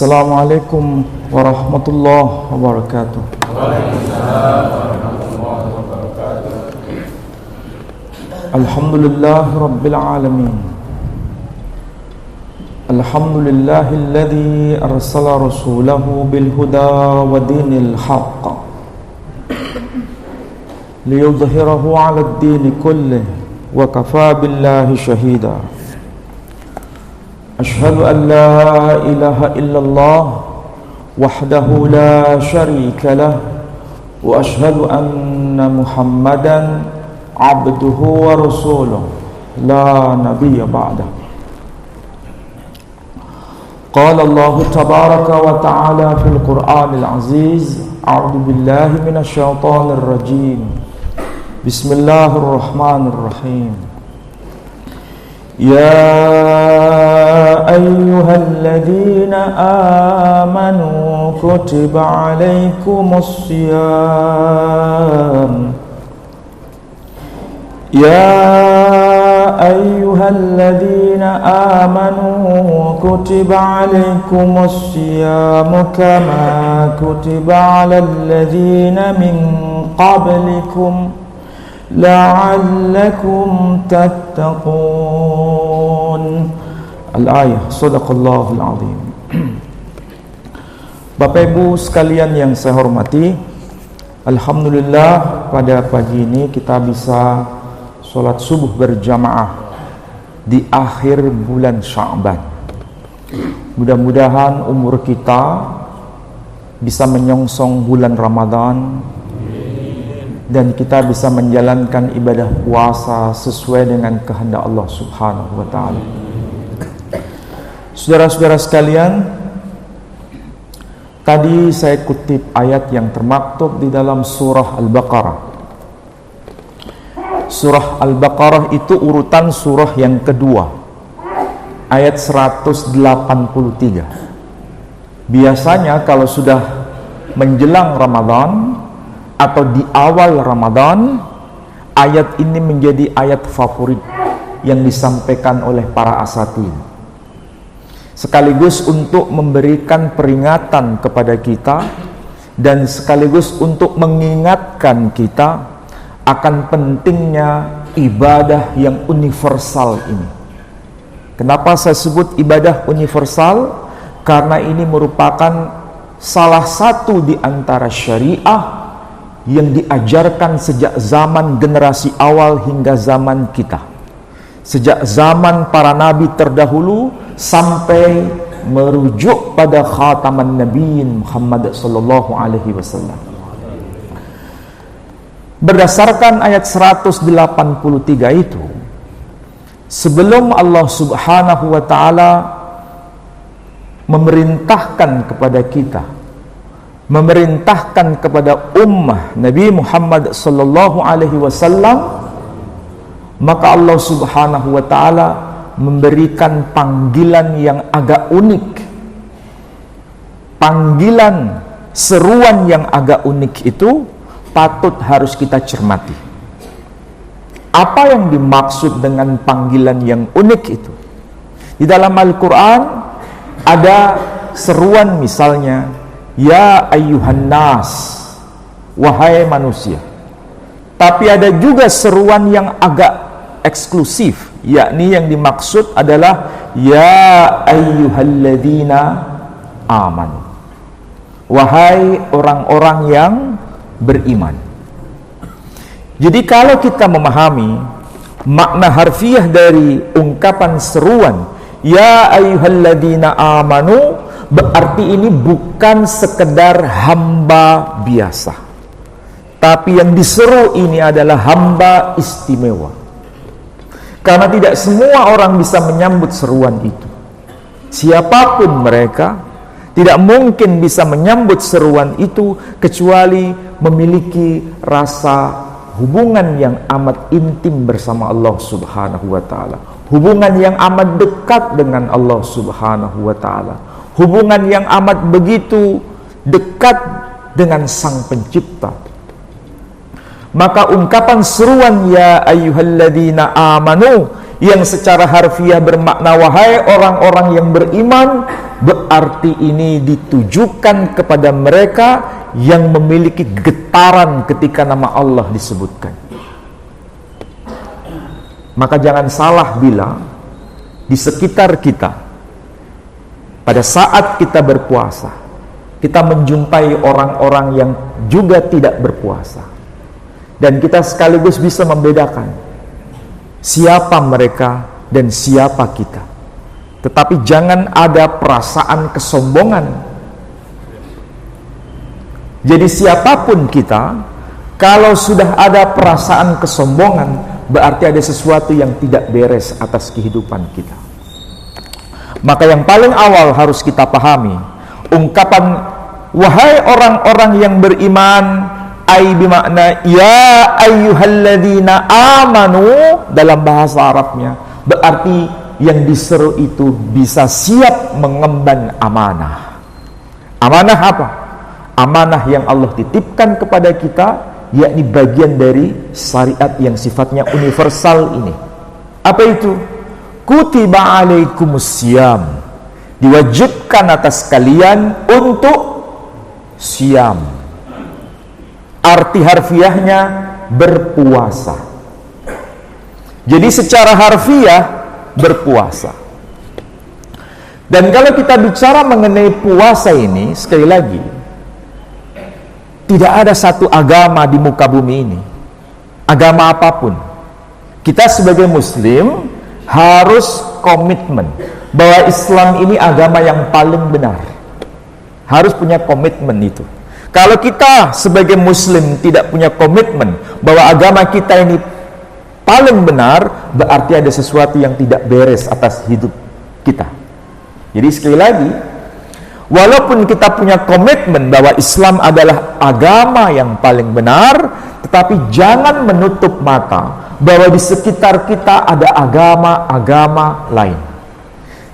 Assalamualaikum warahmatullahi wabarakatuh. Waalaikumsalam warahmatullahi wabarakatuh. Alhamdulillah rabbil alamin. Alhamdulillahilladzi arsala rasulahu bil huda wa dinil haqq liyudhhirahu 'ala ad-din kullih wa kafaa billahi shahida. Ashhadu an la ilaha illallah wahdahu la syarika lah wa ashhadu anna Muhammadan abduhu wa rasuluh la nabiyya ba'dah. Qala Allah tabaraka wa ta'ala fil Qur'anil aziz, a'udzu billahi minasy syaithanir rajim. Bismillahirrahmanirrahim. Ya ayyuhalladzina amanu kutiba alaikumus syiyam. Ya ayyuhalladzina amanu kutiba alaikumus syiyam kama kutiba alal ladzina min qablikum la'allakum tattaqun. Al-ayah. Shadaqallahul azim. Bapak Ibu sekalian yang saya hormati, alhamdulillah pada pagi ini kita bisa sholat subuh berjamaah di akhir bulan Sya'ban. Mudah-mudahan umur kita bisa menyongsong bulan Ramadan dan kita bisa menjalankan ibadah puasa sesuai dengan kehendak Allah Subhanahu wa ta'ala. Saudara-saudara sekalian, tadi saya kutip ayat yang termaktub di dalam surah Al-Baqarah. Surah Al-Baqarah itu urutan surah yang kedua, ayat 183. Biasanya kalau sudah menjelang Ramadan atau di awal Ramadan, ayat ini menjadi ayat favorit yang disampaikan oleh para asatidz, sekaligus untuk memberikan peringatan kepada kita dan sekaligus untuk mengingatkan kita akan pentingnya ibadah yang universal ini. Kenapa saya sebut ibadah universal? Karena ini merupakan salah satu di antara syariah yang diajarkan sejak zaman generasi awal hingga zaman kita, sejak zaman para nabi terdahulu sampai merujuk pada khataman nabiyyin Muhammad sallallahu alaihi wasallam. Berdasarkan ayat 183 itu, sebelum Allah Subhanahu wa ta'ala memerintahkan kepada kita, memerintahkan kepada ummah Nabi Muhammad sallallahu alaihi wasallam, maka Allah Subhanahu wa ta'ala memberikan panggilan yang agak unik, panggilan seruan yang agak unik itu patut harus kita cermati. Apa yang dimaksud dengan panggilan yang unik itu? Di dalam Al-Quran ada seruan misalnya, ya ayyuhan nas, wahai manusia. Tapi ada juga seruan yang agak eksklusif, yakni yang dimaksud adalah ya ayyuhalladzina amanu, wahai orang-orang yang beriman. Jadi kalau kita memahami makna harfiah dari ungkapan seruan ya ayyuhalladzina amanu, berarti ini bukan sekedar hamba biasa, tapi yang diseru ini adalah hamba istimewa. Karena tidak semua orang bisa menyambut seruan itu. Siapapun mereka tidak mungkin bisa menyambut seruan itu kecuali memiliki rasa hubungan yang amat intim bersama Allah Subhanahu wa ta'ala, hubungan yang amat dekat dengan Allah Subhanahu wa ta'ala, hubungan yang amat begitu dekat dengan Sang Pencipta. Maka ungkapan seruan ya ayyuhalladzina amanu yang secara harfiah bermakna wahai orang-orang yang beriman, berarti ini ditujukan kepada mereka yang memiliki getaran ketika nama Allah disebutkan. Maka jangan salah bila di sekitar kita pada saat kita berpuasa, kita menjumpai orang-orang yang juga tidak berpuasa, dan kita sekaligus bisa membedakan siapa mereka dan siapa kita. Tetapi jangan ada perasaan kesombongan. Jadi siapapun kita, kalau sudah ada perasaan kesombongan, berarti ada sesuatu yang tidak beres atas kehidupan kita. Maka yang paling awal harus kita pahami, ungkapan wahai orang-orang yang beriman, ai bimakna ya ayyuhalladzina amanu dalam bahasa Arabnya, berarti yang diseru itu bisa siap mengemban amanah. Amanah apa? Amanah yang Allah titipkan kepada kita, yakni bagian dari syariat yang sifatnya universal ini. Apa itu? Kutiba alaikumusiyam, diwajibkan atas kalian untuk siam. Arti harfiahnya berpuasa. Jadi secara harfiah berpuasa. Dan kalau kita bicara mengenai puasa ini, sekali lagi, tidak ada satu agama di muka bumi ini, agama apapun, kita sebagai muslim harus komitmen bahwa Islam ini agama yang paling benar. Harus punya komitmen itu. Kalau kita sebagai muslim tidak punya komitmen bahwa agama kita ini paling benar, berarti ada sesuatu yang tidak beres atas hidup kita. Jadi sekali lagi, walaupun kita punya komitmen bahwa Islam adalah agama yang paling benar, tetapi jangan menutup mata bahwa di sekitar kita ada agama-agama lain.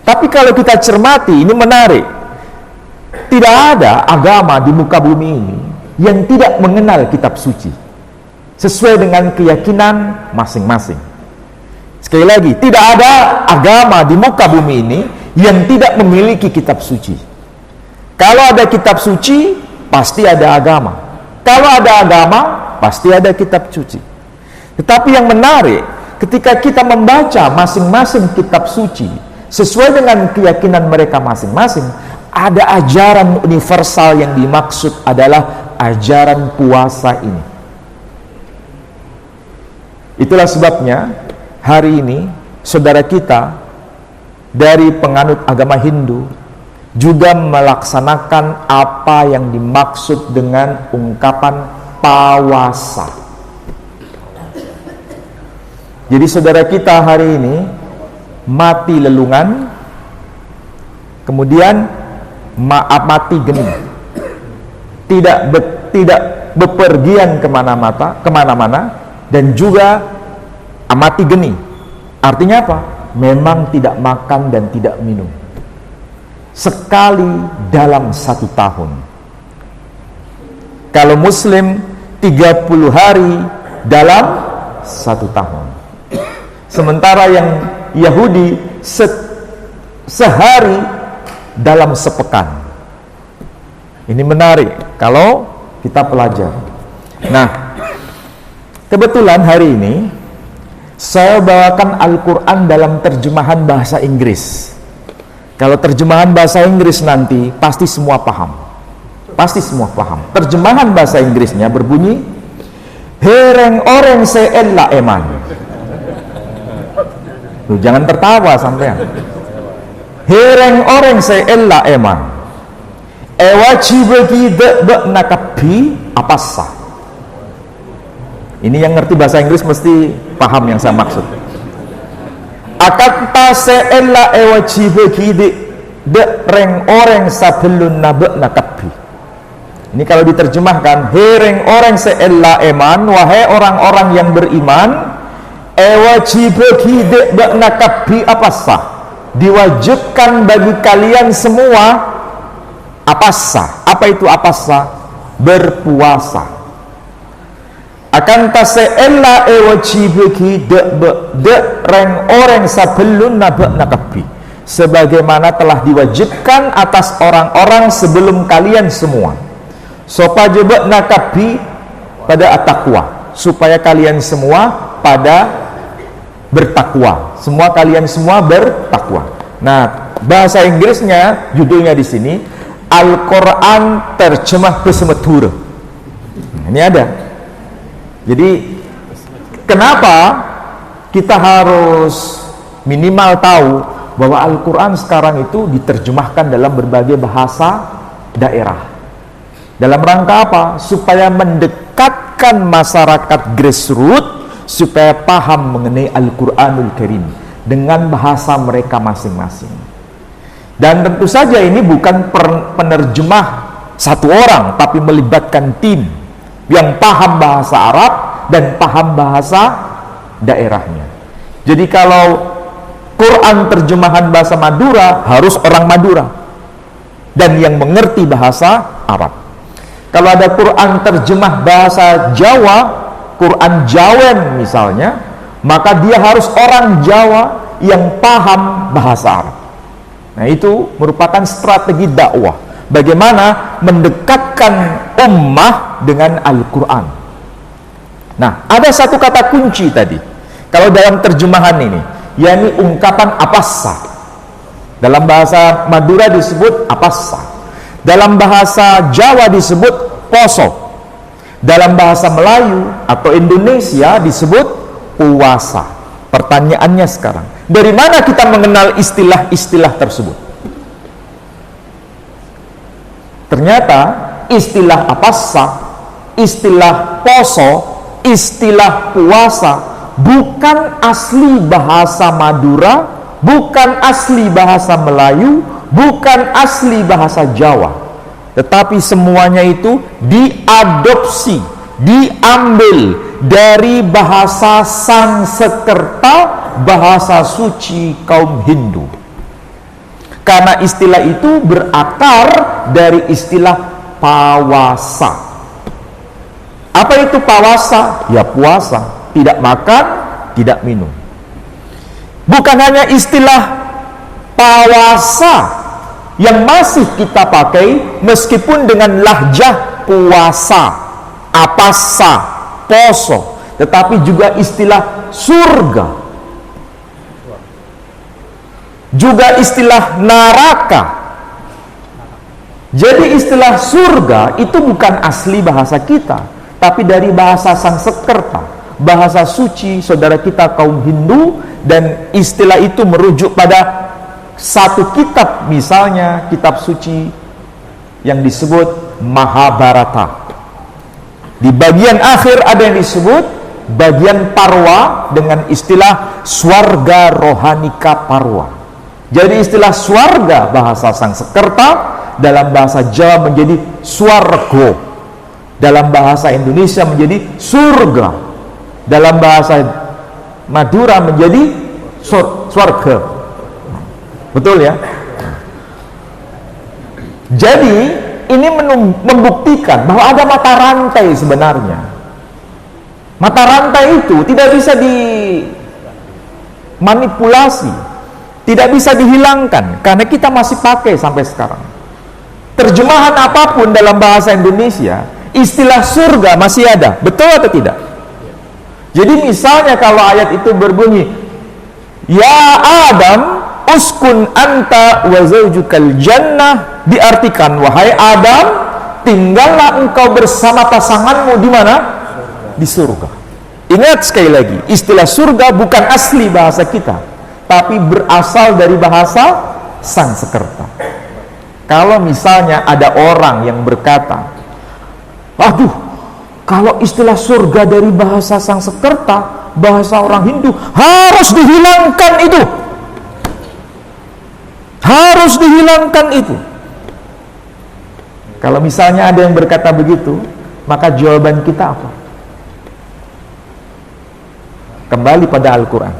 Tapi kalau kita cermati, ini menarik. Tidak ada agama di muka bumi ini yang tidak mengenal kitab suci sesuai dengan keyakinan masing-masing. Sekali lagi, tidak ada agama di muka bumi ini yang tidak memiliki kitab suci. Kalau ada kitab suci, pasti ada agama. Kalau ada agama, pasti ada kitab suci. Tetapi yang menarik, ketika kita membaca masing-masing kitab suci sesuai dengan keyakinan mereka masing-masing, ada ajaran universal yang dimaksud adalah ajaran puasa ini. Itulah sebabnya hari ini saudara kita dari penganut agama Hindu juga melaksanakan apa yang dimaksud dengan ungkapan pawasa. Jadi saudara kita hari ini mati lelungan, kemudian mati geni, tidak bepergian kemana-mana, dan juga mati geni. Artinya apa? Memang tidak makan dan tidak minum sekali dalam 1 tahun. Kalau muslim 30 hari dalam 1 tahun. Sementara yang Yahudi sehari dalam sepekan. Ini menarik kalau kita pelajari. Nah, kebetulan hari ini saya bawakan Al-Quran dalam terjemahan bahasa Inggris. Kalau terjemahan bahasa Inggris nanti pasti semua paham. Pasti semua paham. Terjemahan bahasa Inggrisnya berbunyi, hereng orang seella eman. Loh, jangan tertawa sampean. Hereng orang seella eman. Ewaji bagi dek nakapi apa sah. Ini yang ngerti bahasa Inggris mesti paham yang saya maksud. Akan ta seella ewaji bagi dek reng orang sabelun nabek nakapi. Ini kalau diterjemahkan, hereng orang seella eman, wahai orang-orang yang beriman, wajib bagi nakabi apa sah, diwajibkan bagi kalian semua apa sah. Apa itu apa sah? Berpuasa. Akan taseella wajib bagi reng orang sabelun nabek nakabi, sebagaimana telah diwajibkan atas orang-orang sebelum kalian semua. Sopajebat nakabi pada at-taqwa, supaya kalian semua pada bertakwa. Semua kalian semua bertakwa. Nah, bahasa Inggrisnya judulnya di sini Al-Quran terjemah Pesemetur. Ini ada. Jadi kenapa kita harus minimal tahu bahwa Al-Quran sekarang itu diterjemahkan dalam berbagai bahasa daerah. Dalam rangka apa? Supaya mendekatkan masyarakat grassroots supaya paham mengenai Al-Quranul Karim dengan bahasa mereka masing-masing. Dan tentu saja ini bukan penerjemah satu orang, tapi melibatkan tim yang paham bahasa Arab dan paham bahasa daerahnya. Jadi kalau Quran terjemahan bahasa Madura harus orang Madura dan yang mengerti bahasa Arab. Kalau ada Quran terjemah bahasa Jawa, Quran Jawen misalnya, maka dia harus orang Jawa yang paham bahasa Arab. Nah, itu merupakan strategi dakwah. Bagaimana mendekatkan ummah dengan Al-Quran. Nah, ada satu kata kunci tadi. Kalau dalam terjemahan ini, yakni ungkapan apassa. Dalam bahasa Madura disebut apassa. Dalam bahasa Jawa disebut poso. Dalam bahasa Melayu atau Indonesia disebut puasa. Pertanyaannya sekarang, dari mana kita mengenal istilah-istilah tersebut? Ternyata istilah apassa, istilah poso, istilah puasa bukan asli bahasa Madura, bukan asli bahasa Melayu, bukan asli bahasa Jawa, tetapi semuanya itu diadopsi, diambil dari bahasa Sanskerta, bahasa suci kaum Hindu. Karena istilah itu berakar dari istilah pawasa. Apa itu pawasa? Ya puasa, tidak makan, tidak minum. Bukan hanya istilah pawasa yang masih kita pakai, meskipun dengan lahjah puasa, apasa, poso, tetapi juga istilah surga, juga istilah neraka. Jadi istilah surga itu bukan asli bahasa kita, tapi dari bahasa Sanskerta, bahasa suci saudara kita kaum Hindu. Dan istilah itu merujuk pada satu kitab, misalnya kitab suci yang disebut Mahabharata. Di bagian akhir ada yang disebut bagian Parwa dengan istilah Swarga Rohanika Parwa. Jadi istilah swarga bahasa Sanskerta, dalam bahasa Jawa menjadi swargo, dalam bahasa Indonesia menjadi surga, dalam bahasa Madura menjadi swarga. Betul ya? Jadi ini membuktikan bahwa ada mata rantai sebenarnya. Mata rantai itu tidak bisa dimanipulasi, tidak bisa dihilangkan, karena kita masih pakai sampai sekarang. Terjemahan apapun dalam bahasa Indonesia, istilah surga masih ada. Betul atau tidak? Jadi misalnya kalau ayat itu berbunyi, ya Adam, uskun anta wa zawjukal jannah, diartikan, wahai Adam, tinggallah engkau bersama pasanganmu di mana? Di surga. Ingat sekali lagi, istilah surga bukan asli bahasa kita, tapi berasal dari bahasa Sanskerta. Kalau misalnya ada orang yang berkata, aduh, kalau istilah surga dari bahasa Sanskerta, bahasa orang Hindu, harus dihilangkan itu. Harus dihilangkan itu. Kalau misalnya ada yang berkata begitu, maka jawaban kita apa? Kembali pada Al-Quran.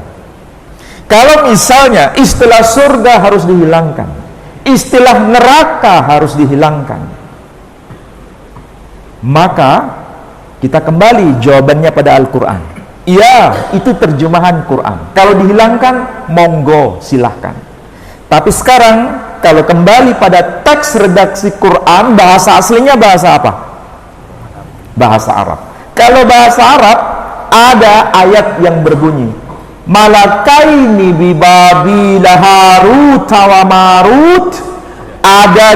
Kalau misalnya istilah surga harus dihilangkan, istilah neraka harus dihilangkan, maka kita kembali jawabannya pada Al-Quran. Iya, itu terjemahan Quran. Kalau dihilangkan, monggo silahkan. Tapi sekarang kalau kembali pada teks redaksi Quran, bahasa aslinya bahasa apa? Bahasa Arab. Kalau bahasa Arab, ada ayat yang berbunyi, malakaini bibabila Harut wa Marut. Ada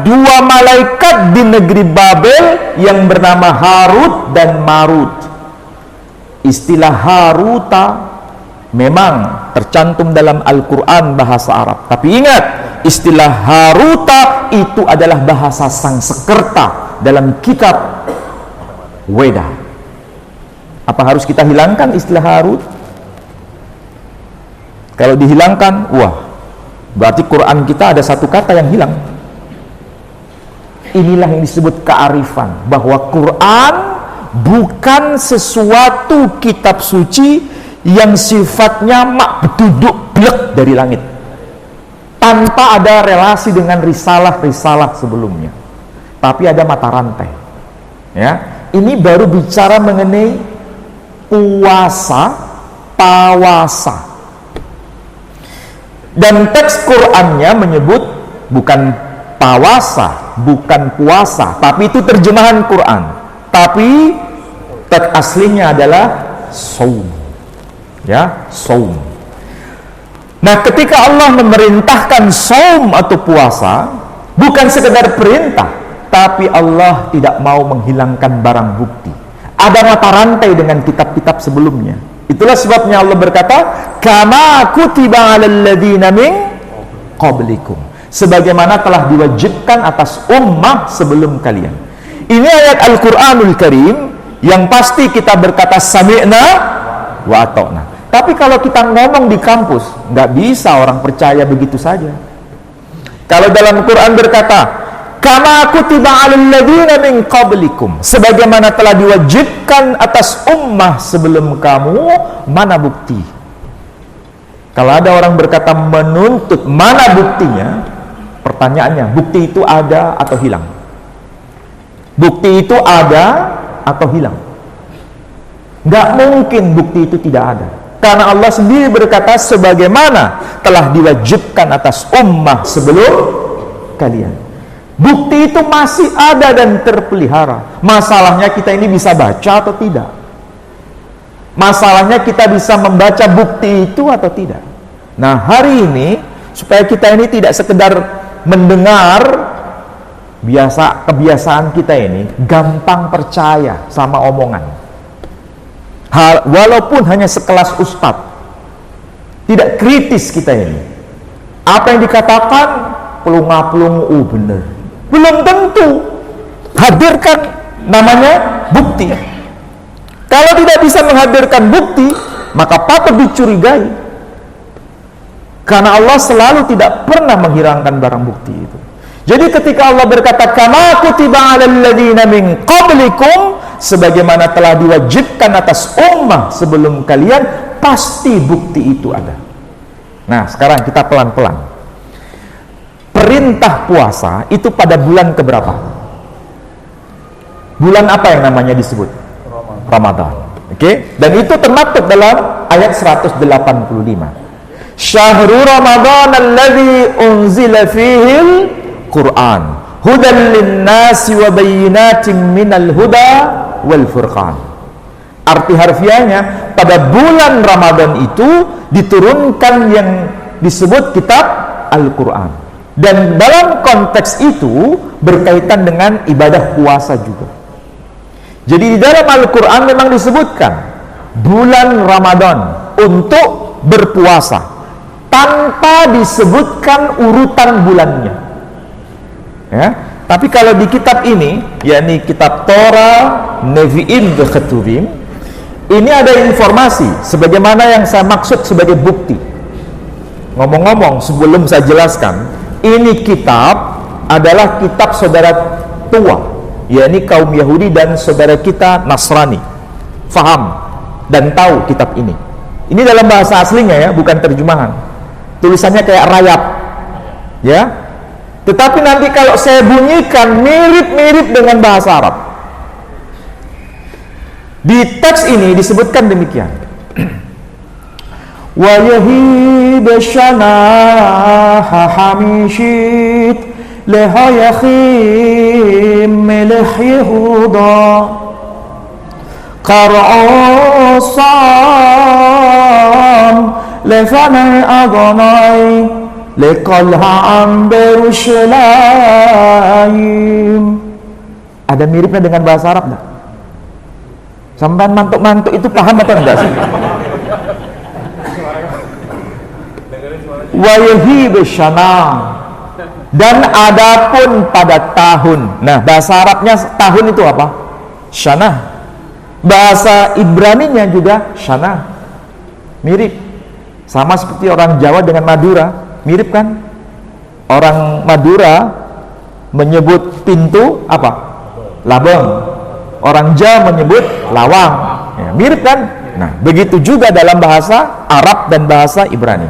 dua malaikat di negeri Babel yang bernama Harut dan Marut. Istilah Haruta memang tercantum dalam Al-Quran bahasa Arab. Tapi ingat, istilah Haruta itu adalah bahasa Sangsekerta dalam kitab Weda. Apa harus kita hilangkan istilah Harut? Kalau dihilangkan, wah, berarti Quran kita ada satu kata yang hilang. Inilah yang disebut kearifan, bahwa Quran bukan sesuatu kitab suci yang sifatnya duduk blek dari langit, tanpa ada relasi dengan risalah-risalah sebelumnya, tapi ada mata rantai. Ya, ini baru bicara mengenai puasa, pawasa. Dan teks Qur'annya menyebut bukan pawasa, bukan puasa, tapi itu terjemahan Quran. Tapi teks aslinya adalah saum. Ya, saum. Nah, ketika Allah memerintahkan saum atau puasa, bukan sekedar perintah, tapi Allah tidak mau menghilangkan barang bukti. Ada mata rantai dengan kitab-kitab sebelumnya. Itulah sebabnya Allah berkata, kama kutiba 'alal ladzina min qablikum, sebagaimana telah diwajibkan atas ummah sebelum kalian. Ini ayat Al-Qur'anul Karim yang pasti kita berkata sami'na wa ata'na. Tapi kalau kita ngomong di kampus, nggak bisa orang percaya begitu saja. Kalau dalam Quran berkata, kama kutiba 'alal ladzina min qablikum, sebagaimana telah diwajibkan atas ummah sebelum kamu, mana bukti? Kalau ada orang berkata menuntut, mana buktinya? Pertanyaannya, bukti itu ada atau hilang? Bukti itu ada atau hilang? Nggak mungkin bukti itu tidak ada, karena Allah sendiri berkata sebagaimana telah diwajibkan atas ummah sebelum kalian. Bukti itu masih ada dan terpelihara. Masalahnya kita ini bisa baca atau tidak. Masalahnya kita bisa membaca bukti itu atau tidak. Nah, hari ini supaya kita ini tidak sekedar mendengar, kebiasaan kita ini gampang percaya sama omongan. Walaupun hanya sekelas ustadz, tidak kritis kita ini. Apa yang dikatakan pelunga-pelungu, benar. Belum tentu. Hadirkan namanya bukti. Kalau tidak bisa menghadirkan bukti, maka patut dicurigai. Karena Allah selalu tidak pernah menghilangkan barang bukti itu. Jadi ketika Allah berkata kama kutiba 'alal ladzina min qablikum, sebagaimana telah diwajibkan atas ummah sebelum kalian, pasti bukti itu ada. Nah, sekarang kita pelan-pelan. Perintah puasa itu pada bulan keberapa? Bulan apa yang namanya disebut? Ramadan. Oke? Dan itu termaktub dalam ayat 185. Syahrul Ramadan alladzi unzila fihil Qur'an hudan linnasi wa bayyinatin minal huda wal furqan. Arti harfiahnya, pada bulan Ramadan itu diturunkan yang disebut kitab Al-Quran. Dan dalam konteks itu berkaitan dengan ibadah puasa juga. Jadi di dalam Al-Quran memang disebutkan bulan Ramadan untuk berpuasa, tanpa disebutkan urutan bulannya. Ya, tapi kalau di kitab ini, yakni kitab Torah Nevi'im Ketuvim, ini ada informasi sebagaimana yang saya maksud sebagai bukti. Ngomong-ngomong, sebelum saya jelaskan, ini kitab adalah kitab saudara tua, yakni kaum Yahudi dan saudara kita Nasrani, faham dan tahu kitab ini. Ini dalam bahasa aslinya ya, bukan terjemahan. Tulisannya kayak rayap, ya. Tetapi nanti kalau saya bunyikan mirip-mirip dengan bahasa Arab. Di teks ini disebutkan demikian. wa yahib shanah hamishit leha yakhim meleh Yehuda qar'asam lefanai Adonai lekol ha'am Berushalayim. Ada miripnya dengan bahasa Arab enggak? Sampai mantuk-mantuk itu paham atau enggak sih? Wa yahib shanah, dan adapun pada tahun. Nah, bahasa Arabnya tahun itu apa? Shanah. Bahasa Ibraninya juga shanah. Mirip. Sama seperti orang Jawa dengan Madura. Mirip kan? Orang Madura menyebut pintu apa? Labeng. Orang Jawa menyebut lawang. Ya, mirip kan? Nah, begitu juga dalam bahasa Arab dan bahasa Ibrani.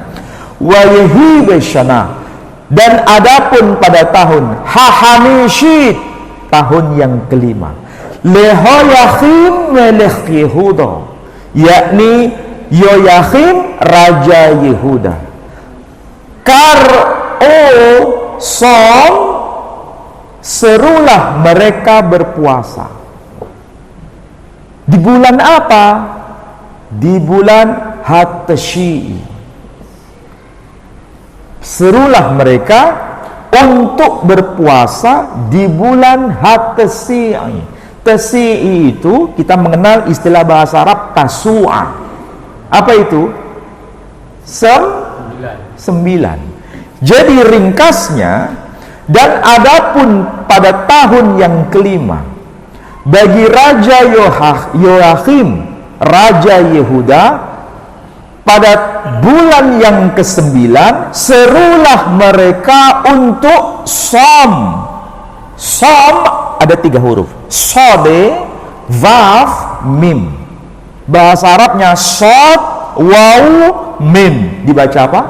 Wa yahib shanah, dan adapun pada tahun Hahamishit, tahun yang kelima, Lehoyachim melech Yehuda, yakni Yoyachim raja Yehuda. Som, serulah mereka berpuasa. Di bulan apa? Di bulan Hatashi'i. Serulah mereka untuk berpuasa di bulan Hatashi'i. Tasi'i itu kita mengenal istilah bahasa Arab Tasu'a. Apa itu? 9. Jadi ringkasnya, dan adapun pada tahun yang kelima bagi Raja Yoachim Raja Yehuda, pada bulan yang ke-9 serulah mereka untuk som. Som ada 3 huruf, sode, vav, mim. Bahasa Arabnya sod, waw, mim. Dibaca apa?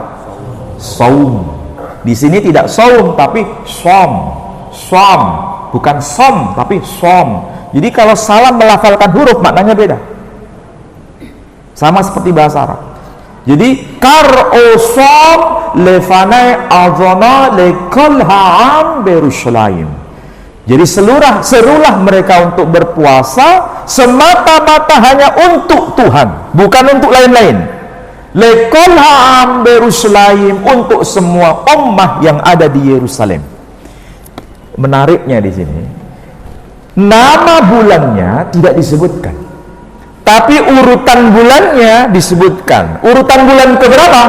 Saum. Di sini tidak saum tapi som. Som, bukan som tapi som. Jadi kalau salah melafalkan huruf maknanya beda. Sama seperti bahasa Arab. Jadi kar'osom lefanai azona lekol ha'am Berushalayim. Jadi serulah mereka untuk berpuasa semata-mata hanya untuk Tuhan, bukan untuk lain-lain. Lekol ha'am Berushalayim, untuk semua ummah yang ada di Yerusalem. Menariknya di sini, nama bulannya tidak disebutkan, tapi urutan bulannya disebutkan. Urutan bulan keberapa?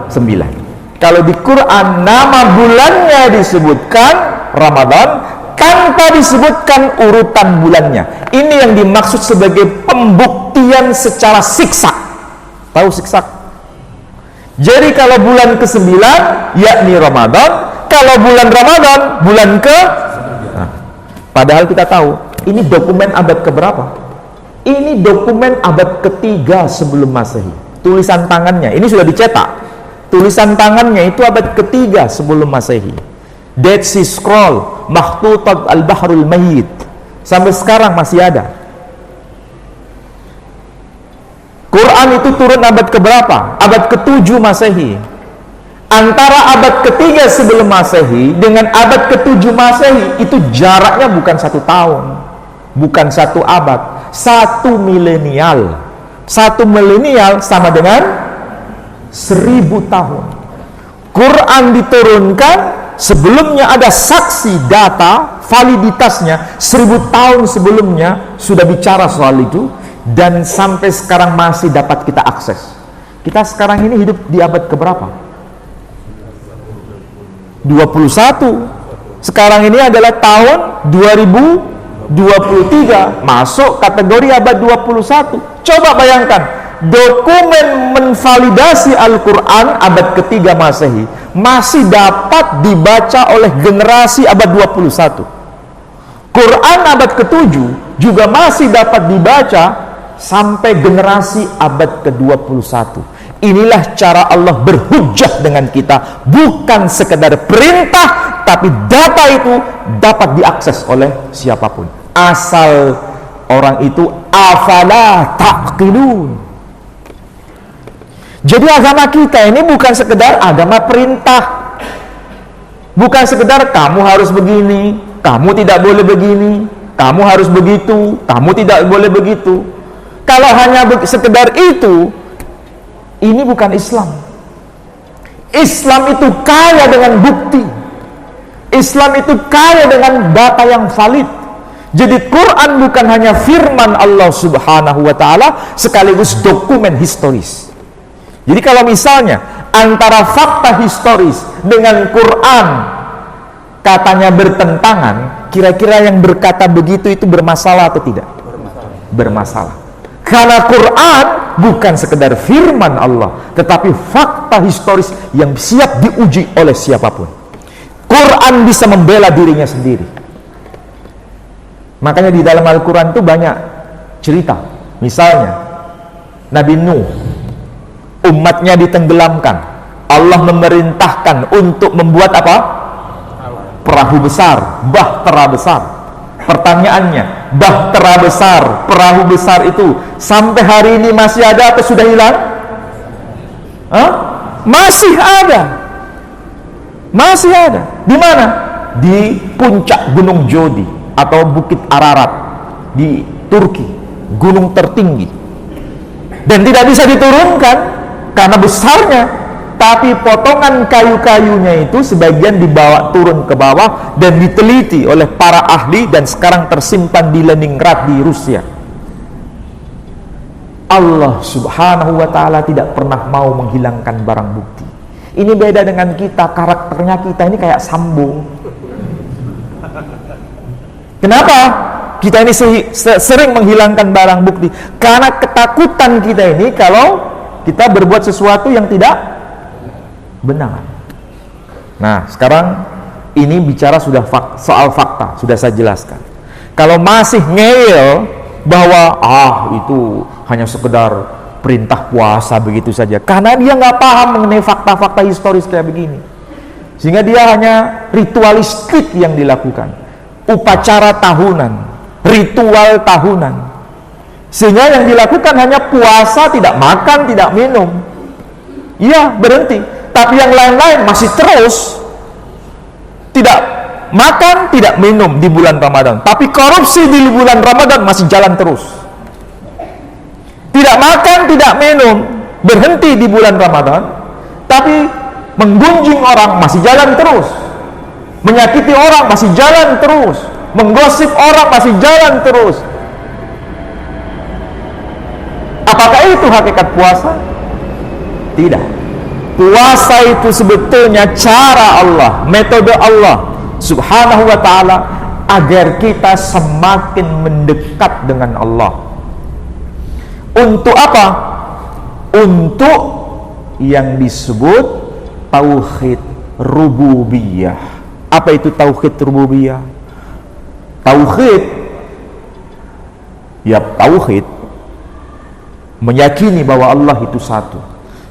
9. Kalau di Quran nama bulannya disebutkan Ramadan, tanpa disebutkan urutan bulannya. Ini yang dimaksud sebagai pembuktian secara siksa. Tahu siksa? Jadi kalau bulan ke-9 yakni Ramadan, kalau bulan Ramadan bulan ke padahal kita tahu ini dokumen abad keberapa? Ini dokumen abad ke-3 sebelum Masehi. Tulisan tangannya, ini sudah dicetak. Tulisan tangannya itu abad ke-3 sebelum Masehi. Dead Sea Scroll, Makhtutat Al-Bahrul Mayyit. Sampai sekarang masih ada. Quran itu turun abad keberapa? Abad ke-7 Masehi. Antara abad ke-3 sebelum Masehi dengan abad ke-7 Masehi itu jaraknya bukan 1 tahun, bukan 1 abad, 1 milenial. 1 milenial sama dengan 1000 tahun. Quran diturunkan sebelumnya ada saksi data validitasnya 1000 tahun sebelumnya sudah bicara soal itu, dan sampai sekarang masih dapat kita akses. Kita sekarang ini hidup di abad keberapa? 21. Sekarang ini adalah tahun 2023, masuk kategori abad 21. Coba bayangkan, dokumen menvalidasi Al-Quran abad ke-3 Masehi masih dapat dibaca oleh generasi abad 21. Quran abad ke-7 juga masih dapat dibaca sampai generasi abad ke-21. Inilah cara Allah berhujjah dengan kita, bukan sekedar perintah, tapi data itu dapat diakses oleh siapapun, asal orang itu afala taqilun. Jadi agama kita ini bukan sekedar agama perintah, bukan sekedar kamu harus begini, kamu tidak boleh begini, kamu harus begitu, kamu tidak boleh begitu. Kalau hanya sekedar itu, ini bukan Islam. Islam itu kaya dengan bukti. Islam itu kaya dengan data yang valid. Jadi Quran bukan hanya firman Allah Subhanahu wa taala, sekaligus dokumen historis. Jadi kalau misalnya antara fakta historis dengan Quran katanya bertentangan, kira-kira yang berkata begitu itu bermasalah atau tidak? Bermasalah. Karena Quran bukan sekedar firman Allah, tetapi fakta historis yang siap diuji oleh siapapun. Quran bisa membela dirinya sendiri. Makanya di dalam Al-Quran itu banyak cerita. Misalnya Nabi Nuh, umatnya ditenggelamkan, Allah memerintahkan untuk membuat apa? Perahu besar, bahtera besar. Pertanyaannya, bahtera besar, perahu besar itu sampai hari ini masih ada atau sudah hilang? Masih ada. Masih ada. Di mana? Di puncak Gunung Jodi atau Bukit Ararat di Turki, gunung tertinggi. Dan tidak bisa diturunkan karena besarnya. Tapi potongan kayu-kayunya itu sebagian dibawa turun ke bawah dan diteliti oleh para ahli dan sekarang tersimpan di Leningrad di Rusia. Allah Subhanahu wa ta'ala tidak pernah mau menghilangkan barang bukti. Ini beda dengan kita, karakternya kita ini kayak Sambo. Kenapa? Kita ini sering menghilangkan barang bukti karena ketakutan kita ini kalau kita berbuat sesuatu yang tidak benar. Nah, sekarang ini bicara sudah soal fakta, sudah saya jelaskan. Kalau masih ngeyel bahwa itu hanya sekedar perintah puasa begitu saja, karena dia nggak paham mengenai fakta-fakta historis kayak begini, sehingga dia hanya ritualistik yang dilakukan, upacara tahunan, ritual tahunan, sehingga yang dilakukan hanya puasa, tidak makan, tidak minum. Iya, berhenti. Tapi yang lain-lain masih terus tidak makan, tidak minum di bulan Ramadan. Tapi korupsi di bulan Ramadan masih jalan terus. Tidak makan, tidak minum, berhenti di bulan Ramadan. Tapi menggunjing orang masih jalan terus. Menyakiti orang masih jalan terus. Menggosip orang masih jalan terus. Apakah itu hakikat puasa? Tidak. Puasa itu sebetulnya cara Allah, metode Allah Subhanahu wa ta'ala agar kita semakin mendekat dengan Allah. Untuk apa? Untuk yang disebut tauhid rububiyah. Apa itu tauhid rububiyah? Tauhid, ya tauhid meyakini bahwa Allah itu satu.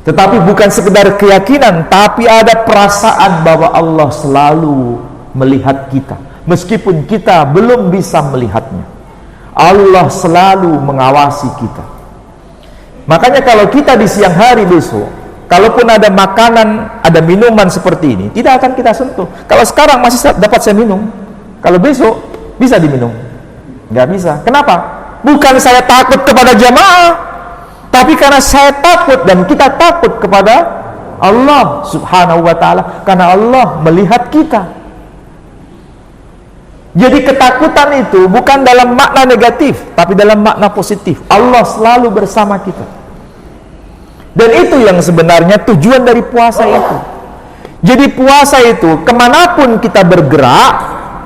Tetapi bukan sekedar keyakinan, tapi ada perasaan bahwa Allah selalu melihat kita, meskipun kita belum bisa melihatnya. Allah selalu mengawasi kita. Makanya kalau kita di siang hari besok, kalaupun ada makanan, ada minuman seperti ini, tidak akan kita sentuh. Kalau sekarang masih dapat saya minum, kalau besok bisa diminum? Nggak bisa. Kenapa? Bukan saya takut kepada jamaah, tapi karena saya takut dan kita takut kepada Allah Subhanahu wa ta'ala, karena Allah melihat kita. Jadi ketakutan itu bukan dalam makna negatif, tapi dalam makna positif. Allah selalu bersama kita. Dan itu yang sebenarnya tujuan dari puasa itu. Jadi puasa itu kemanapun kita bergerak,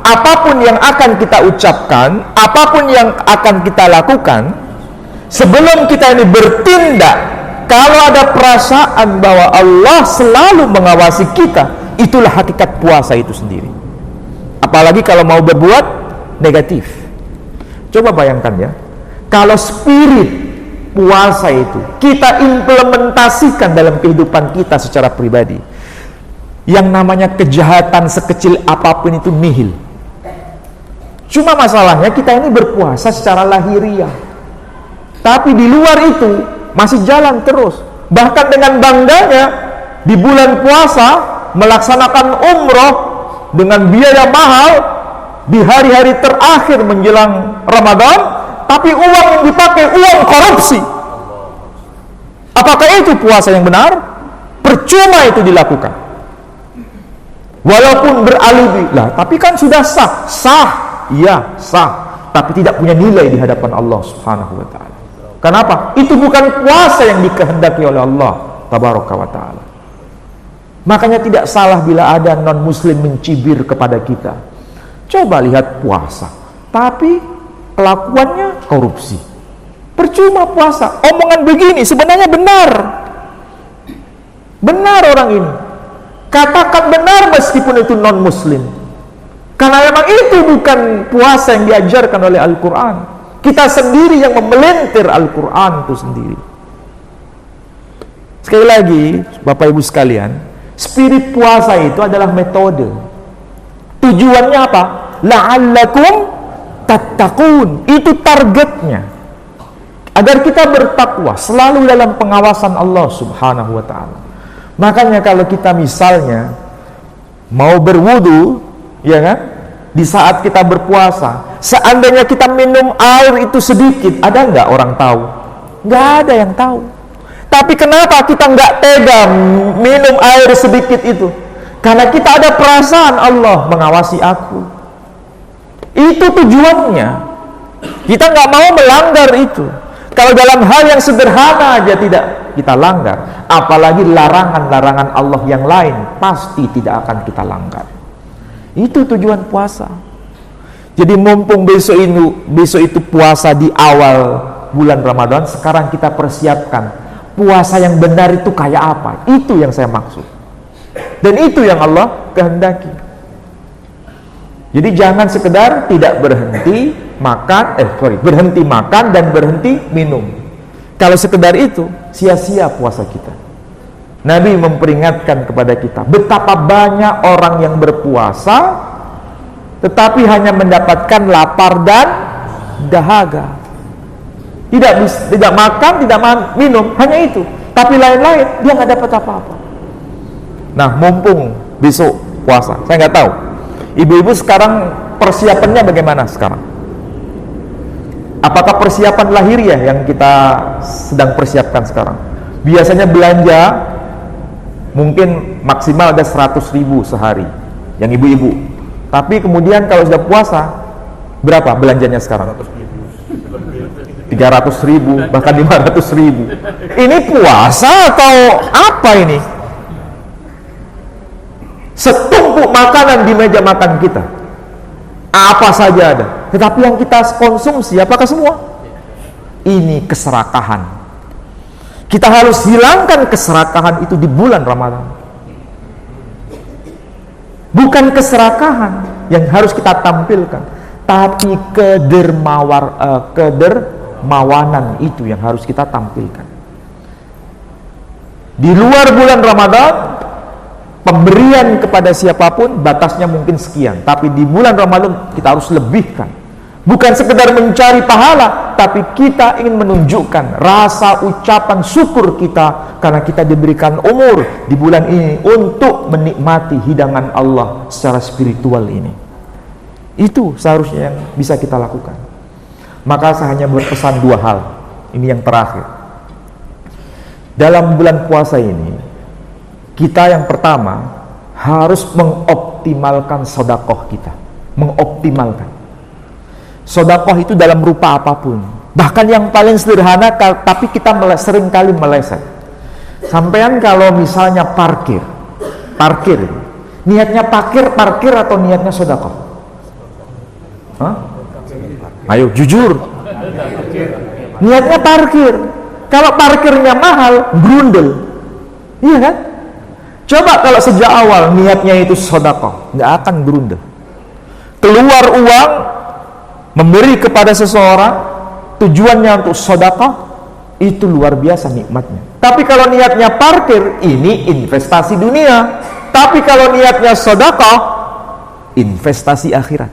apapun yang akan kita ucapkan, apapun yang akan kita lakukan, sebelum kita ini bertindak, kalau ada perasaan bahwa Allah selalu mengawasi kita, itulah hakikat puasa itu sendiri. Apalagi kalau mau berbuat negatif. Coba bayangkan ya, kalau spirit puasa itu kita implementasikan dalam kehidupan kita secara pribadi, yang namanya kejahatan sekecil apapun itu nihil. Cuma masalahnya kita ini berpuasa secara lahiriah, tapi di luar itu masih jalan terus Bahkan dengan bangganya di bulan puasa melaksanakan umroh dengan biaya mahal di hari-hari terakhir menjelang Ramadan, tapi uang yang dipakai uang korupsi. Apakah itu puasa yang benar? Percuma itu dilakukan. Walaupun beralibi, lah tapi kan sudah sah, iya sah, tapi tidak punya nilai di hadapan Allah Subhanahu wa taala. Kenapa? Itu bukan puasa yang dikehendaki oleh Allah Tabaraka wa taala. Makanya tidak salah bila ada non muslim mencibir kepada kita. Coba lihat puasa, tapi kelakuannya korupsi. Percuma puasa. Omongan begini sebenarnya benar. Benar orang ini. Katakan benar meskipun itu non muslim. Karena memang itu bukan puasa yang diajarkan oleh Al-Quran. Kita sendiri yang memelintir Al-Quran itu sendiri. Sekali lagi Bapak Ibu sekalian, spirit puasa itu adalah metode. Tujuannya apa? La'allakum tattaqun. Itu targetnya. Agar kita bertakwa selalu dalam pengawasan Allah Subhanahu wa taala. Makanya kalau kita misalnya mau berwudu, ya kan? Di saat kita berpuasa, seandainya kita minum air itu sedikit, ada nggak orang tahu? Nggak ada yang tahu. Tapi kenapa kita nggak tega minum air sedikit itu? Karena kita ada perasaan Allah mengawasi aku. Itu tujuannya. Kita nggak mau melanggar itu. Kalau dalam hal yang sederhana aja tidak kita langgar, apalagi larangan-larangan Allah yang lain pasti tidak akan kita langgar. Itu tujuan puasa. Jadi mumpung besok itu puasa di awal bulan Ramadan, sekarang kita persiapkan puasa yang benar itu kayak apa. Itu yang saya maksud. Dan itu yang Allah kehendaki. Jadi jangan sekedar tidak berhenti makan dan berhenti minum. Kalau sekedar itu, sia-sia puasa kita. Nabi memperingatkan kepada kita betapa banyak orang yang berpuasa tetapi hanya mendapatkan lapar dan dahaga. Tidak makan, tidak minum, hanya itu. Tapi lain-lain dia nggak dapat apa-apa. Nah, mumpung besok puasa, saya nggak tahu. Ibu-ibu sekarang persiapannya bagaimana sekarang? Apakah persiapan lahiriah yang kita sedang persiapkan sekarang? Biasanya belanja mungkin maksimal ada 100.000 sehari yang ibu-ibu. Tapi kemudian kalau sudah puasa, berapa belanjanya sekarang? 300.000, bahkan 500.000. Ini puasa atau apa ini? Setumpuk makanan di meja makan kita, apa saja ada. Tetapi yang kita konsumsi, apakah semua? Ini keserakahan. Kita harus hilangkan keserakahan itu di bulan Ramadan. Bukan keserakahan yang harus kita tampilkan, tapi kedermawanan itu yang harus kita tampilkan. Di luar bulan Ramadan, pemberian kepada siapapun batasnya mungkin sekian, tapi di bulan Ramadan kita harus lebihkan. Bukan sekedar mencari pahala, tapi kita ingin menunjukkan rasa ucapan syukur kita karena kita diberikan umur di bulan ini untuk menikmati hidangan Allah secara spiritual ini. Itu seharusnya yang bisa kita lakukan. Maka saya hanya berpesan dua hal. Ini yang terakhir. Dalam bulan puasa ini, kita yang pertama harus mengoptimalkan sedekah kita. Mengoptimalkan. Sedekah itu dalam rupa apapun. Bahkan yang paling sederhana, tapi kita sering kali meleset. Sampean kalau misalnya parkir, niatnya parkir atau niatnya sedekah? Hah? Ayo jujur. Niatnya parkir. Kalau parkirnya mahal, grundel. Iya kan? Coba kalau sejak awal niatnya itu sedekah, nggak akan grundel. Keluar uang memberi kepada seseorang, tujuannya untuk sedekah, itu luar biasa nikmatnya. Tapi kalau niatnya parkir, ini investasi dunia. Tapi kalau niatnya sedekah, investasi akhirat.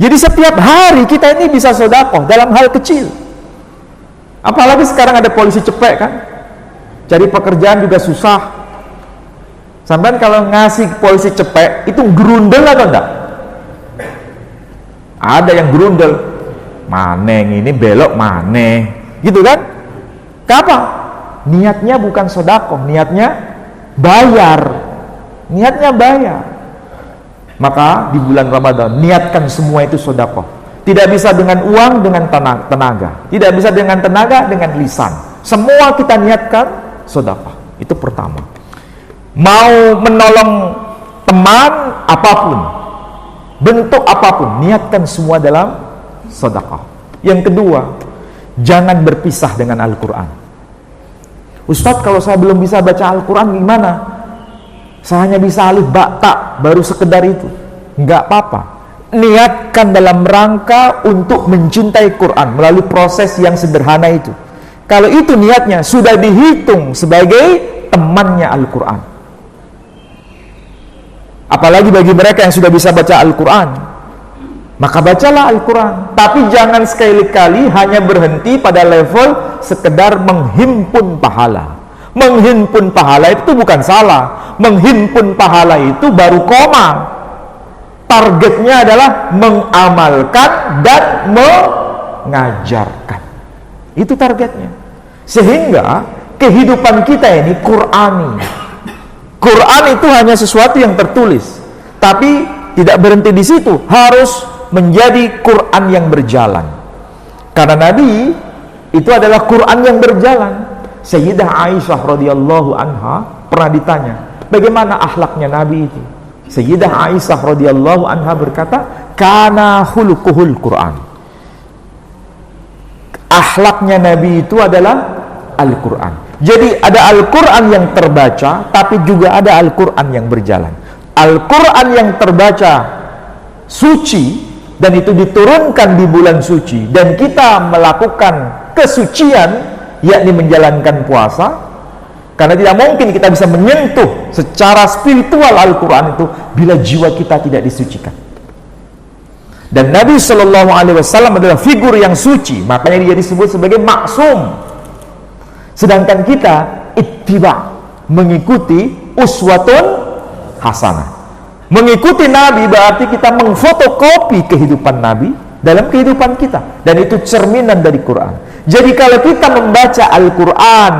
Jadi setiap hari kita ini bisa sedekah dalam hal kecil. Apalagi sekarang ada polisi cepek kan? cari pekerjaan juga susah. Sampai kalau ngasih polisi cepek itu gerundel atau enggak? Ada yang gerundel, maneng ini belok maneh, gitu kan? Kenapa? Niatnya bukan sedekah, niatnya bayar. Niatnya bayar. Maka di bulan Ramadan niatkan semua itu sedekah. Tidak bisa dengan uang, dengan tenaga. Tidak bisa dengan tenaga, dengan lisan. Semua kita niatkan sedekah. Itu pertama. Mau menolong teman apapun, bentuk apapun, niatkan semua dalam sedekah. Yang kedua, jangan berpisah dengan Al-Quran. Ustadz, kalau saya belum bisa baca Al-Quran gimana? Saya hanya bisa alif ba ta, baru sekedar itu. Enggak apa-apa. Niatkan dalam rangka untuk mencintai Quran melalui proses yang sederhana itu. Kalau itu niatnya sudah dihitung sebagai temannya Al-Quran. Apalagi bagi mereka yang sudah bisa baca Al-Quran, maka bacalah Al-Quran. Tapi jangan sekali-kali hanya berhenti pada level sekedar menghimpun pahala. Menghimpun pahala itu bukan salah. Menghimpun pahala itu baru koma. Targetnya adalah mengamalkan dan mengajarkan. Itu targetnya. Sehingga kehidupan kita ini Qur'ani. Quran itu hanya sesuatu yang tertulis, tapi tidak berhenti di situ, harus menjadi Quran yang berjalan. Karena Nabi itu adalah Quran yang berjalan. Sayyidah Aisyah radhiyallahu anha pernah ditanya, bagaimana akhlaknya Nabi itu? Sayyidah Aisyah radhiyallahu anha berkata, kana khuluquhul Quran. Akhlaknya Nabi itu adalah Al-Quran. Jadi ada Al-Quran yang terbaca, tapi juga ada Al-Quran yang berjalan. Al-Quran yang terbaca suci, dan itu diturunkan di bulan suci, dan kita melakukan kesucian, yakni menjalankan puasa. Karena tidak mungkin kita bisa menyentuh secara spiritual Al-Quran itu bila jiwa kita tidak disucikan. Dan Nabi SAW adalah figur yang suci, makanya dia disebut sebagai maksum. Sedangkan kita ittiba, mengikuti uswatun hasanah. Mengikuti Nabi berarti kita mengfotokopi kehidupan Nabi dalam kehidupan kita, dan itu cerminan dari Quran. Jadi kalau kita membaca Al-Quran,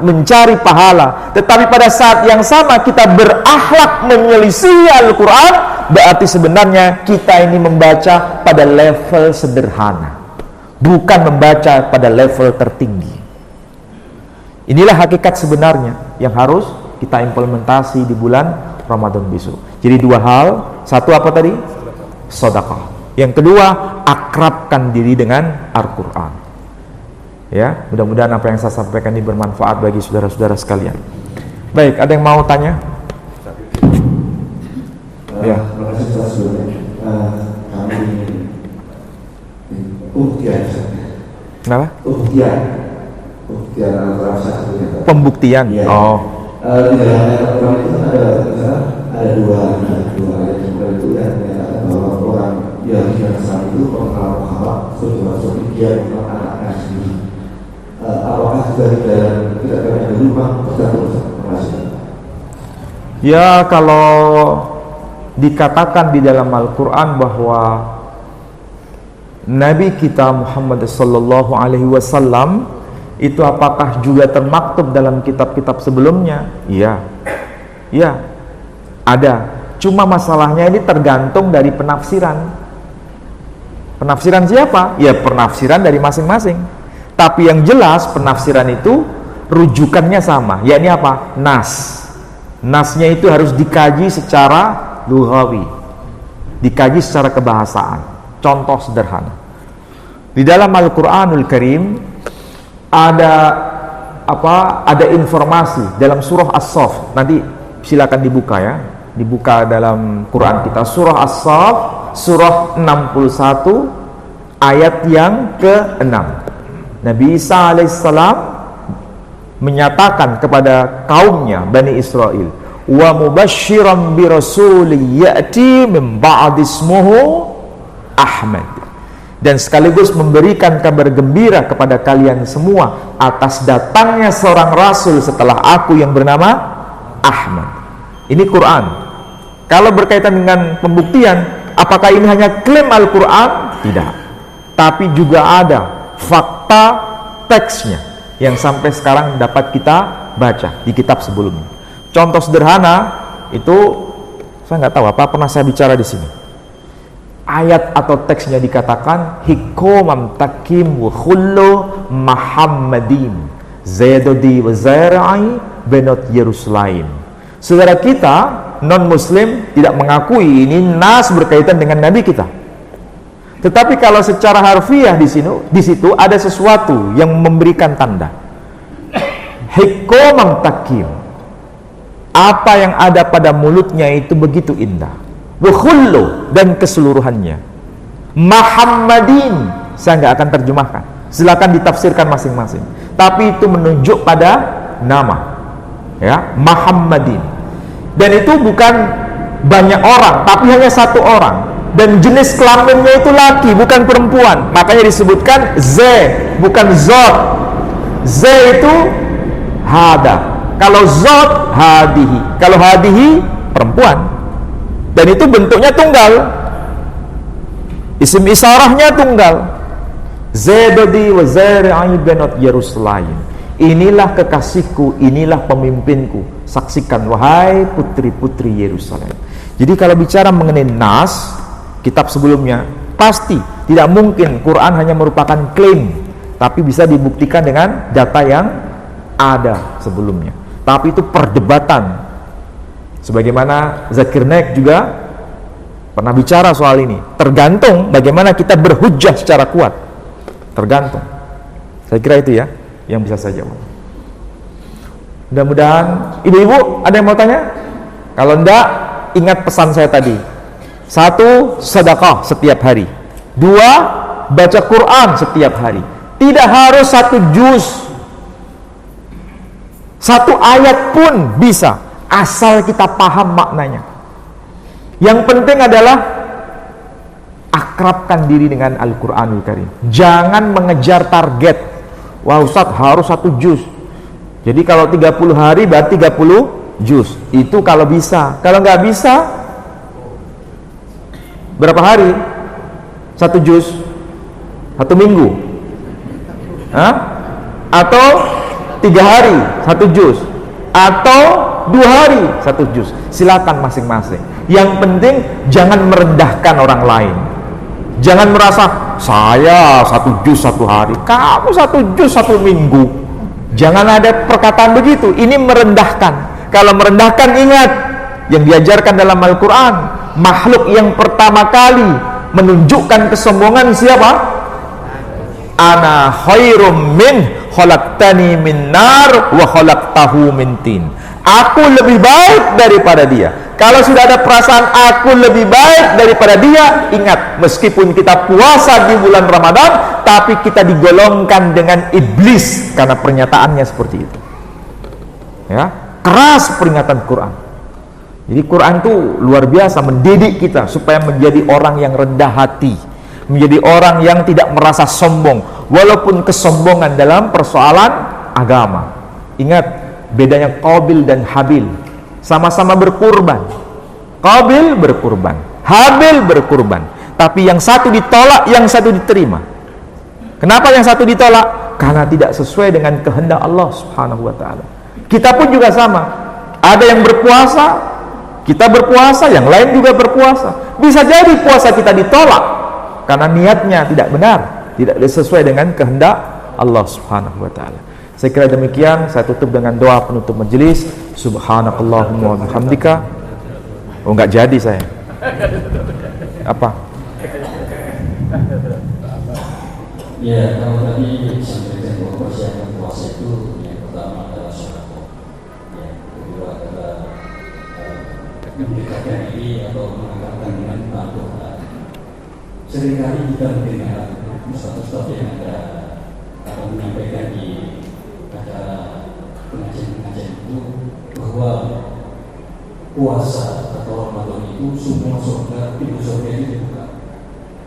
mencari pahala, tetapi pada saat yang sama kita berakhlak menyelisih Al-Quran, berarti sebenarnya kita ini membaca pada level sederhana, bukan membaca pada level tertinggi. Inilah hakikat sebenarnya yang harus kita implementasi di bulan Ramadan besok. Jadi dua hal, satu apa tadi? Sedekah. Yang kedua, akrabkan diri dengan Al-Quran. Ya, mudah-mudahan apa yang saya sampaikan ini bermanfaat bagi saudara-saudara sekalian. Baik, ada yang mau tanya? Ya. Terima kasih atas sebelumnya. Kami Kenapa? Buktian Al-Quran satunya. Pembuktian. Ya. Oh. Di dalam Al-Quran itu ada dua ayat yang itu ya, menyatakan bahwa orang yang Islam itu mengenal Muhammad sebagai dia bukan anaknya sendiri. Apakah dari dalam kita ada rumah betul? Ya, kalau dikatakan di dalam Al-Quran bahwa Nabi kita Muhammad sallallahu alaihi wasallam itu apakah juga termaktub dalam kitab-kitab sebelumnya? Iya. Ya, ada. Cuma masalahnya ini tergantung dari penafsiran. Penafsiran siapa? Ya, penafsiran dari masing-masing. Tapi yang jelas penafsiran itu rujukannya sama, yakni apa? Nas. Nasnya itu harus dikaji secara lughawi, dikaji secara kebahasaan. Contoh sederhana, di dalam Al-Quranul Karim ada informasi dalam surah As-Saff. Nanti silakan dibuka ya, dibuka dalam Quran kita, surah As-Saff, surah 61 ayat yang ke-6. Nabi Isa alaihissalam menyatakan kepada kaumnya Bani Israel, wa mubasysyiran bi rasulin ya'ti min ba'di ismuhu Ahmad. dan sekaligus memberikan kabar gembira kepada kalian semua atas datangnya seorang rasul setelah aku yang bernama Ahmad. Ini Quran. Kalau berkaitan dengan pembuktian, apakah ini hanya klaim Al-Quran? Tidak, tapi juga ada fakta teksnya yang sampai sekarang dapat kita baca di kitab sebelumnya. Contoh sederhana itu, saya nggak tahu apa pernah saya bicara di sini. Ayat atau teksnya dikatakan hikomam takim wa khullu Muhammadin zaidodi wa zairai benot Yerusalem. Saudara kita non muslim tidak mengakui ini nas berkaitan dengan nabi kita. Tetapi kalau secara harfiah di situ ada sesuatu yang memberikan tanda. Hikomam takim, apa yang ada pada mulutnya itu begitu indah. Wukhullu, dan keseluruhannya. Muhammadin, saya nggak akan terjemahkan, silakan ditafsirkan masing-masing. Tapi itu menunjuk pada nama, ya, Muhammadin. Dan itu bukan banyak orang, tapi hanya satu orang. Dan jenis kelaminnya itu laki, bukan perempuan. Makanya disebutkan Z, bukan Zod. Z itu hada. Kalau Zod, hadihi. Kalau hadihi, perempuan. Dan itu bentuknya tunggal, isim isyarahnya tunggal. Zaidodi wa zairai benot Yerusalem. Inilah kekasihku, inilah pemimpinku. Saksikan wahai putri-putri Yerusalem. Jadi kalau bicara mengenai nas, kitab sebelumnya, pasti tidak mungkin Quran hanya merupakan klaim, tapi bisa dibuktikan dengan data yang ada sebelumnya. Tapi itu perdebatan. Sebagaimana Zakir Naik juga pernah bicara soal ini. Tergantung bagaimana kita berhujjah secara kuat. Tergantung. Saya kira itu ya yang bisa saya jawab. Mudah-mudahan ibu-ibu ada yang mau tanya? Kalau enggak, ingat pesan saya tadi. 1, sedekah setiap hari. 2, baca Quran setiap hari. Tidak harus 1 juz, 1 ayat pun bisa, asal kita paham maknanya. Yang penting adalah akrabkan diri dengan Al-Quranul Karim. Jangan mengejar target. Wah Ustaz, harus 1 juz. Jadi kalau 30 hari berarti 30 juz. Itu kalau bisa. Kalau nggak bisa, berapa hari? 1 juz? 1 minggu? Hah? Atau 3 hari 1 juz? Atau 2 hari 1 juz? Silakan masing-masing. Yang penting jangan merendahkan orang lain. Jangan merasa saya 1 juz 1 hari, kamu 1 juz 1 minggu. Jangan ada perkataan begitu. Ini merendahkan. Kalau merendahkan, ingat yang diajarkan dalam Al-Quran, makhluk yang pertama kali menunjukkan kesombongan siapa? Ana khairum min khalaqtani min nar wa khalaqtahu min tin. Aku lebih baik daripada dia. Kalau sudah ada perasaan aku lebih baik daripada dia, ingat, meskipun kita puasa di bulan Ramadan, tapi kita digolongkan dengan iblis karena pernyataannya seperti itu. Ya, keras peringatan Quran. Jadi Quran itu luar biasa mendidik kita supaya menjadi orang yang rendah hati, menjadi orang yang tidak merasa sombong walaupun kesombongan dalam persoalan agama. Ingat bedanya Qabil dan Habil, sama-sama berkurban. Qabil berkurban, Habil berkurban, tapi yang satu ditolak, yang satu diterima. Kenapa yang satu ditolak? Karena tidak sesuai dengan kehendak Allah Subhanahu wa ta'ala. Kita pun juga sama. Ada yang berpuasa, kita berpuasa, yang lain juga berpuasa. Bisa jadi puasa kita ditolak karena niatnya tidak benar, tidak sesuai dengan kehendak Allah Subhanahu wa ta'ala. Saya kira demikian. Saya tutup dengan doa penutup majelis. Subhanakallahumma wa bihamdika. Oh, enggak jadi saya. Apa? Ya, kalau tadi disampaikan bahwa persiapan puasa itu yang pertama adalah sedekah, ya, kedua adalah mendekatkan diri atau mengangkatkan dengan Al-Quran. Seringkali kita mendengar ustaz-ustaz yang ada menyampaikan di acara pengajian-pengajian itu bahwa puasa atau Ramadan itu semua surga, pintu surga itu dibuka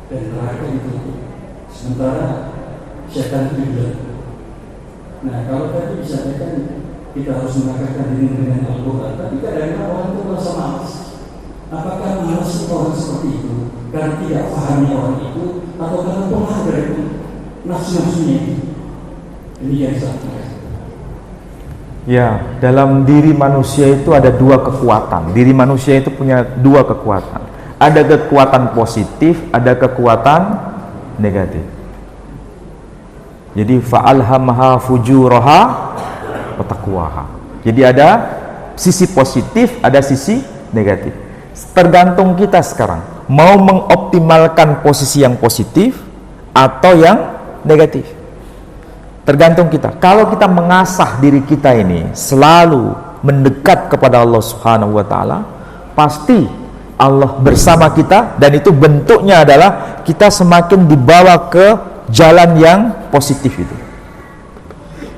dan neraka ditutup. sementara syaitan itu juga. Nah, kalau tadi disampaikan kita harus mengangkatkan diri dengan Al-Quran, tapi kadang-kadang orang itu merasa malas. Apakah malas orang seperti itu karena tidak pahami orang itu, atau karena pengaruh dari nafsu-nafsunya itu? Ini yang saya. Ya, dalam diri manusia itu ada dua kekuatan. Diri manusia itu punya dua kekuatan. Ada kekuatan positif, ada kekuatan negatif. Jadi fa'alhamaha fujuraha wa taqwaha. Jadi ada sisi positif, ada sisi negatif. Tergantung kita sekarang mau mengoptimalkan posisi yang positif atau yang negatif. Tergantung kita. Kalau kita mengasah diri kita ini selalu mendekat kepada Allah Subhanahu wa taala, pasti Allah bersama kita, dan itu bentuknya adalah kita semakin dibawa ke jalan yang positif itu.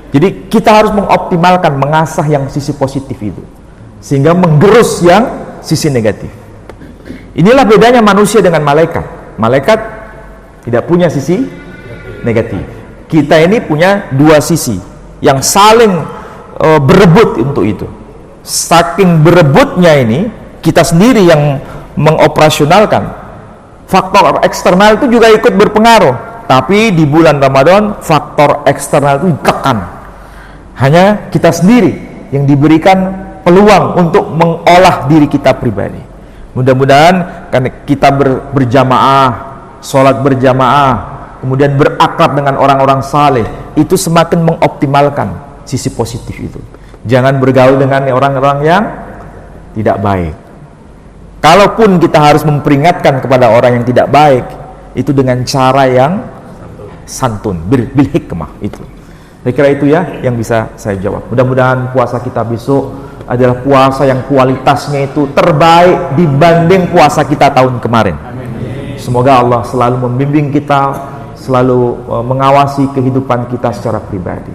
Jadi kita harus mengoptimalkan, mengasah yang sisi positif itu, sehingga menggerus yang sisi negatif. Inilah bedanya manusia dengan malaikat. Malaikat tidak punya sisi negatif. Kita ini punya dua sisi yang saling berebut untuk itu. Saking berebutnya ini, kita sendiri yang mengoperasionalkan. Faktor eksternal itu juga ikut berpengaruh. Tapi di bulan Ramadan, faktor eksternal itu ditekan. Hanya kita sendiri yang diberikan peluang untuk mengolah diri kita pribadi. Mudah-mudahan karena kita berjamaah, sholat berjamaah, kemudian berakrab dengan orang-orang saleh, itu semakin mengoptimalkan sisi positif itu. Jangan bergaul dengan orang-orang yang tidak baik. Kalaupun kita harus memperingatkan kepada orang yang tidak baik, itu dengan cara yang santun, bil hikmah itu. Saya kira itu ya yang bisa saya jawab. Mudah-mudahan puasa kita besok adalah puasa yang kualitasnya itu terbaik dibanding puasa kita tahun kemarin. Semoga Allah selalu membimbing kita, selalu mengawasi kehidupan kita secara pribadi.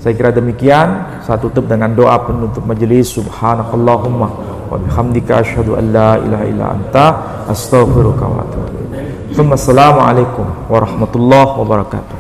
Saya kira demikian. Saya tutup dengan doa penutup majelis. Subhanakallahumma wa bihamdika asyhadu an la ilaha illa anta astaghfiruka wa atubu ilaik. Assalamualaikum warahmatullahi wabarakatuh.